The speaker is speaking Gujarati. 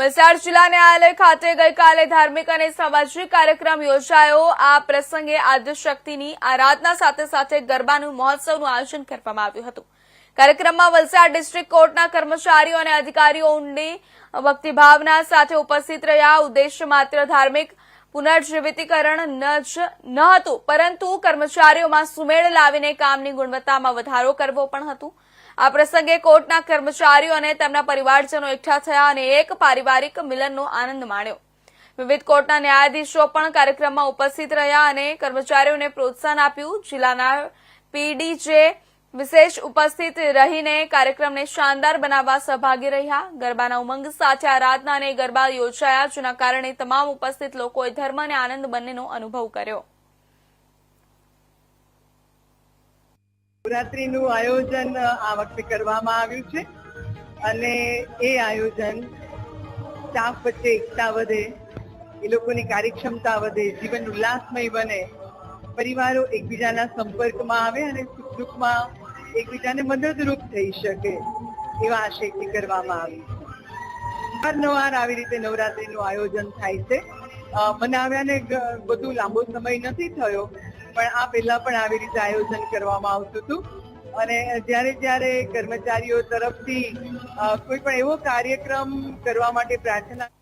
વલસાડ જિલ્લા ન્યાયાલય ખાતે ગઈકાલે ધાર્મિક અને સામાજિક કાર્યક્રમ યોજાયો। આ પ્રસંગે આદ્યશક્તિની આરાધના સાથે સાથે ગરબાનું મહોત્સવનું આયોજન કરવામાં આવ્યું હતું। કાર્યક્રમમાં વલસાડ ડિસ્ટ્રિક્ટ કોર્ટના કર્મચારીઓ અને અધિકારીઓ ઊંડી ભક્તિભાવના સાથે ઉપસ્થિત રહ્યા। ઉદ્દેશ્ય માત્ર ધાર્મિક પુનર્જીવિતીકરણ ન હતું, પરંતુ કર્મચારીઓમાં સુમેળ લાવીને કામની ગુણવત્તામાં વધારો કરવો પણ હતું। આ પ્રસંગે કોર્ટના કર્મચારીઓ અને તેમના પરિવારજનો એકઠા થયા અને એક પારિવારિક મિલનનો આનંદ માણ્યો। વિવિધ કોર્ટના ન્યાયાધીશો પણ કાર્યક્રમમાં ઉપસ્થિત રહ્યા અને કર્મચારીઓને પ્રોત્સાહન આપ્યું। જિલ્લાના પીડીજે વિશેષ ઉપસ્થિત રહીને કાર્યક્રમને શાનદાર બનાવવા સહભાગી રહ્યા। ગરબાના ઉમંગ સાથે આરાધના અને ગરબા યોજાયા, જેના કારણે તમામ ઉપસ્થિત લોકોએ ધર્મ અને આનંદ બંનેનો અનુભવ કર્યો। નવરાત્રીનું આયોજન આ વખતે કરવામાં આવ્યું છે અને એ આયોજન સ્ટાફ વચ્ચે એકતા વધે, એ લોકોની કાર્યક્ષમતા વધે, જીવન ઉલ્લાસમય બને, પરિવારો એકબીજાના સંપર્કમાં આવે અને સુખ દુઃખમાં એકબીજાને મદદરૂપ થઈ શકે એવા આશયથી કરવામાં આવ્યું છે। અવારનવાર આવી રીતે નવરાત્રીનું આયોજન થાય છે। મનાવ્યાને બધું લાંબો સમય નથી થયો, પણ આ પહેલા પણ આવી રીતે આયોજન કરવામાં આવતું હતું અને જ્યારે કર્મચારીઓ તરફથી કોઈ પણ એવો કાર્યક્રમ કરવા માટે પ્રાર્થના